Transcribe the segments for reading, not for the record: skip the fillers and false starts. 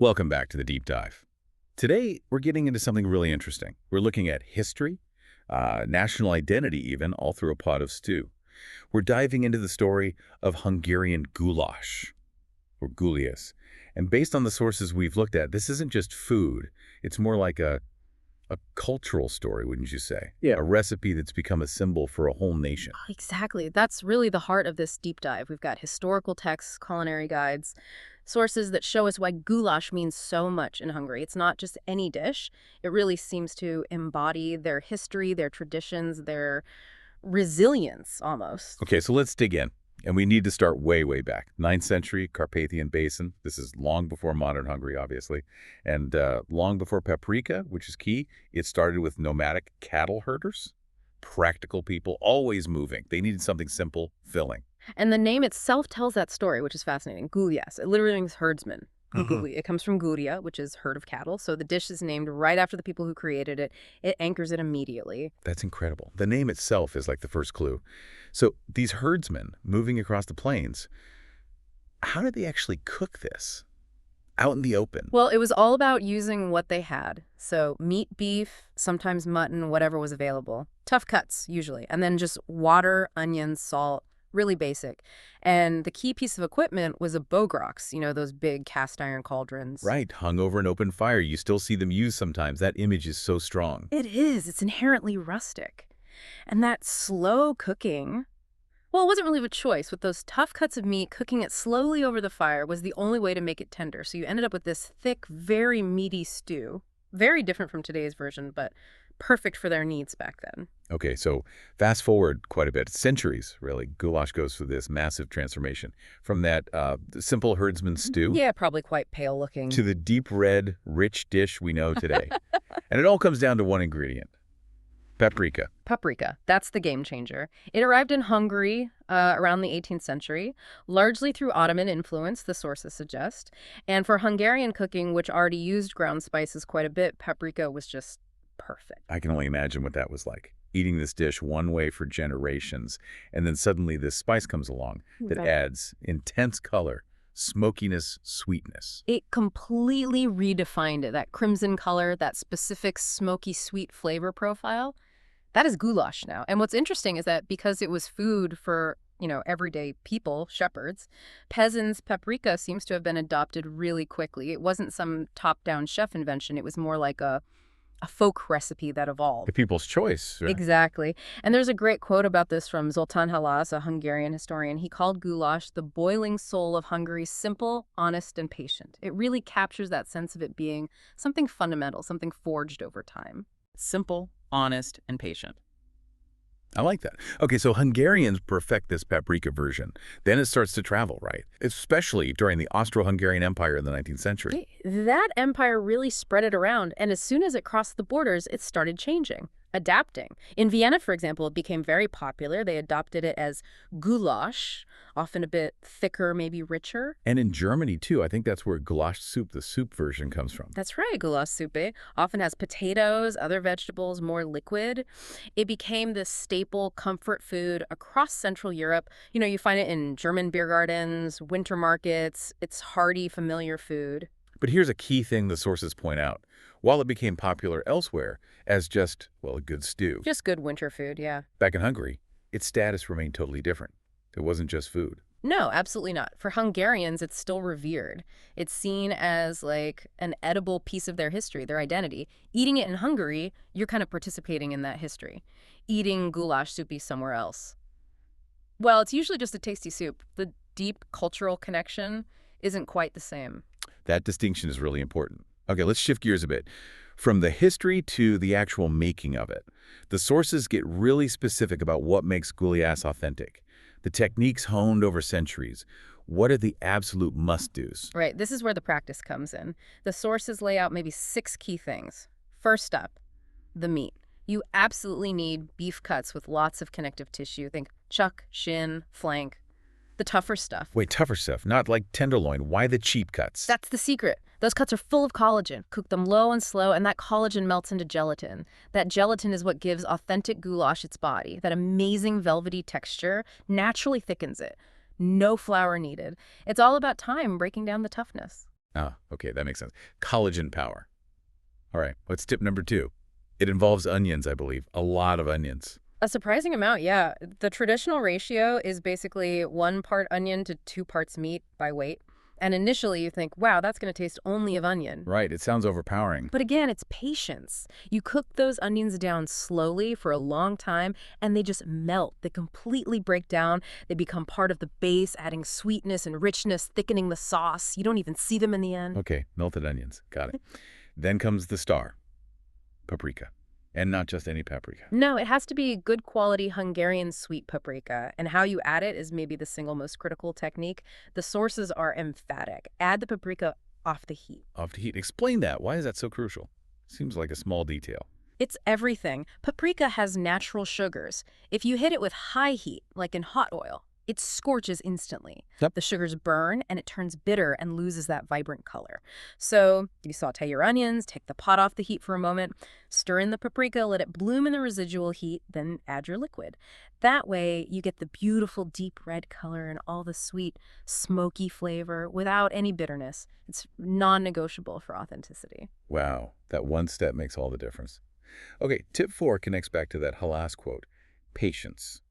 Welcome back to the deep dive. Today, we're getting into something really interesting. We're looking at history, national identity even, all through a pot of stew. We're diving into the story of Hungarian goulash, or Gulyás. And based on the sources we've looked at, this isn't just food. It's more like a cultural story, wouldn't you say? Yeah. A recipe that's become a symbol for a whole nation. Exactly. That's really the heart of this deep dive. We've got historical texts, culinary guides, sources that show us why goulash means so much in Hungary. It's not just any dish. It really seems to embody their history, their traditions, their resilience almost. Okay, so let's dig in. And we need to start way, way back. 9th century, Carpathian Basin. This is long before modern Hungary, obviously. And long before paprika, which is key. It started with nomadic cattle herders. Practical people, always moving. They needed something simple, filling. And the name itself tells that story, which is fascinating. Gulyás. It literally means herdsman. It comes from Guria, which is herd of cattle. So the dish is named right after the people who created it. It anchors it immediately. That's incredible. The name itself is like the first clue. So these herdsmen moving across the plains, how did they actually cook this? Out in the open? Well, it was all about using what they had. So meat, beef, sometimes mutton, whatever was available. Tough cuts, usually. And then just water, onions, salt. Really basic. And the key piece of equipment was a bogrács, those big cast iron cauldrons. Right, hung over an open fire. You still see them used sometimes. That image is so strong. It is. It's inherently rustic. And that slow cooking, well, it wasn't really a choice. With those tough cuts of meat, cooking it slowly over the fire was the only way to make it tender. So you ended up with this thick, very meaty stew. Very different from today's version, but perfect for their needs back then. Okay, so fast forward quite a bit, centuries, really. Goulash goes through this massive transformation from that simple herdsman stew Yeah, probably quite pale looking. to the deep red, rich dish we know today. And it all comes down to one ingredient, paprika. Paprika. That's the game changer. It arrived in Hungary around the 18th century, largely through Ottoman influence, the sources suggest. And for Hungarian cooking, which already used ground spices quite a bit, paprika was just perfect. I can only imagine what that was like. Eating this dish one way for generations, and then suddenly this spice comes along that Right. adds intense color, smokiness, sweetness. It completely redefined it. That crimson color, that specific smoky sweet flavor profile, that is goulash now. And what's interesting is that because it was food for, everyday people, shepherds, peasants, paprika seems to have been adopted really quickly. It wasn't some top-down chef invention. It was more like a folk recipe that evolved. The people's choice. Right? Exactly. And there's a great quote about this from Zoltán Halász, a Hungarian historian. He called goulash the boiling soul of Hungary, simple, honest, and patient. It really captures that sense of it being something fundamental, something forged over time. Simple, honest, and patient. I like that. Okay, so Hungarians perfect this paprika version. Then it starts to travel, right? Especially during the Austro-Hungarian Empire in the 19th century. That empire really spread it around, and as soon as it crossed the borders, it started changing, adapting. In Vienna, for example, it became very popular. They adopted it as goulash, often a bit thicker, maybe richer. And in Germany, too. I think that's where goulash soup, the soup version, comes from. That's right, goulash soup often has potatoes, other vegetables, more liquid. It became this staple comfort food across Central Europe. You find it in German beer gardens, winter markets. It's hearty, familiar food. But here's a key thing the sources point out. While it became popular elsewhere as just, well, a good stew, Just good winter food, yeah. back in Hungary, its status remained totally different. It wasn't just food. No, absolutely not. For Hungarians, it's still revered. It's seen as like an edible piece of their history, their identity. Eating it in Hungary, you're kind of participating in that history. Eating goulash soupy somewhere else, well, it's usually just a tasty soup. The deep cultural connection isn't quite the same. That distinction is really important. Okay, let's shift gears a bit. From the history to the actual making of it, the sources get really specific about what makes Gulyás authentic. The techniques honed over centuries. What are the absolute must-dos? Right, this is where the practice comes in. The sources lay out maybe 6 key things. First up, the meat. You absolutely need beef cuts with lots of connective tissue. Think chuck, shin, flank. The tougher stuff. Wait, tougher stuff, not like tenderloin. Why the cheap cuts? That's the secret. Those cuts are full of collagen. Cook them low and slow, and that collagen melts into gelatin. That gelatin is what gives authentic goulash its body. That amazing velvety texture naturally thickens it. No flour needed. It's all about time breaking down the toughness. Ah, okay, that makes sense. Collagen power. All right, what's tip number 2? It involves onions, I believe. A lot of onions. A surprising amount, yeah. The traditional ratio is basically 1 part onion to 2 parts meat by weight. And initially you think, wow, that's going to taste only of onion. Right, it sounds overpowering. But again, it's patience. You cook those onions down slowly for a long time, and they just melt. They completely break down. They become part of the base, adding sweetness and richness, thickening the sauce. You don't even see them in the end. Okay, melted onions. Got it. Then comes the star, paprika. And not just any paprika. No, it has to be good quality Hungarian sweet paprika, and how you add it is maybe the single most critical technique. The sources are emphatic. Add the paprika off the heat. Off to heat. Explain that. Why is that so crucial? Seems like a small detail. It's everything. Paprika has natural sugars. If you hit it with high heat, like in hot oil, it scorches instantly. Yep. The sugars burn and it turns bitter and loses that vibrant color. So you saute your onions, take the pot off the heat for a moment, stir in the paprika, let it bloom in the residual heat, then add your liquid. That way you get the beautiful deep red color and all the sweet, smoky flavor without any bitterness. It's non-negotiable for authenticity. Wow, that one step makes all the difference. Okay, tip 4 connects back to that Halas quote. Patience.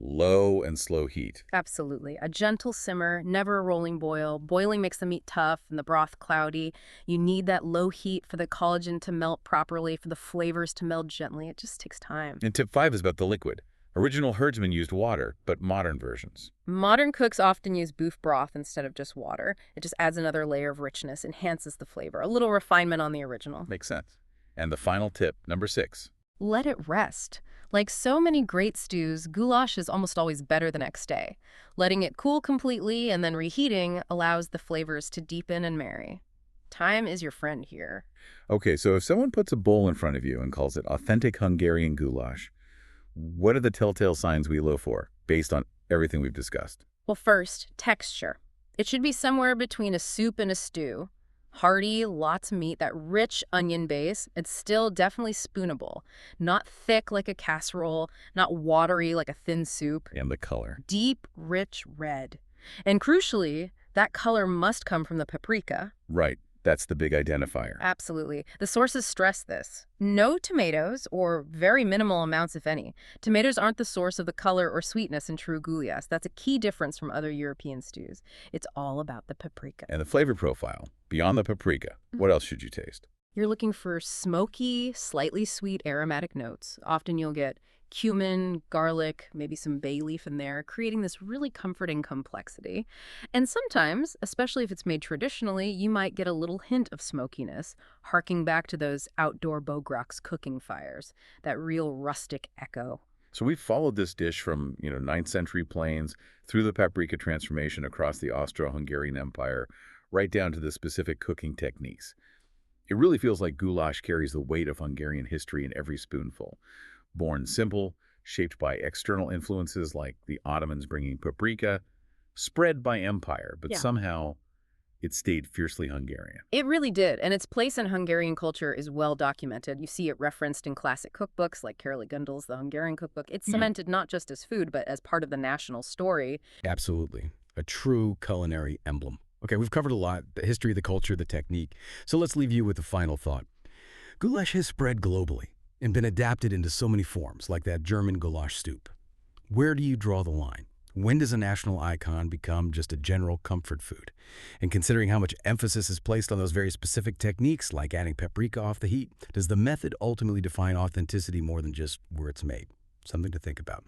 Low and slow heat. Absolutely. A gentle simmer, never a rolling boil. Boiling makes the meat tough and the broth cloudy. You need that low heat for the collagen to melt properly, for the flavors to meld gently. It just takes time. And tip 5 is about the liquid. Original herdsmen used water, but modern versions. Modern cooks often use beef broth instead of just water. It just adds another layer of richness, enhances the flavor. A little refinement on the original. Makes sense. And the final tip, number 6. Let it rest. Like so many great stews, goulash is almost always better the next day. Letting it cool completely and then reheating allows the flavors to deepen and marry. Time is your friend here. Okay, so if someone puts a bowl in front of you and calls it authentic Hungarian goulash, what are the telltale signs we look for based on everything we've discussed? Well, first, texture. It should be somewhere between a soup and a stew. Hearty, lots of meat, that rich onion base. It's still definitely spoonable. Not thick like a casserole, not watery like a thin soup. And the color. Deep, rich red. And crucially, that color must come from the paprika. Right. That's the big identifier. Absolutely. The sources stress this. No tomatoes, or very minimal amounts, if any. Tomatoes aren't the source of the color or sweetness in true Gulyás. That's a key difference from other European stews. It's all about the paprika. And the flavor profile. Beyond the paprika, what else should you taste? You're looking for smoky, slightly sweet aromatic notes. Often you'll get cumin, garlic, maybe some bay leaf in there, creating this really comforting complexity. And sometimes, especially if it's made traditionally, you might get a little hint of smokiness, harking back to those outdoor bogrács cooking fires, that real rustic echo. So we followed this dish from, 9th century plains through the paprika transformation across the Austro-Hungarian Empire, right down to the specific cooking techniques. It really feels like goulash carries the weight of Hungarian history in every spoonful. Born simple, shaped by external influences like the Ottomans bringing paprika, spread by empire, but somehow it stayed fiercely Hungarian. It really did, and its place in Hungarian culture is well documented. You see it referenced in classic cookbooks like Károly Gundul's The Hungarian Cookbook. It's cemented not just as food, but as part of the national story. Absolutely. A true culinary emblem. Okay, we've covered a lot, the history, the culture, the technique. So let's leave you with a final thought. Goulash has spread globally and been adapted into so many forms, like that German goulash soup. Where do you draw the line? When does a national icon become just a general comfort food? And considering how much emphasis is placed on those very specific techniques, like adding paprika off the heat, does the method ultimately define authenticity more than just where it's made? Something to think about.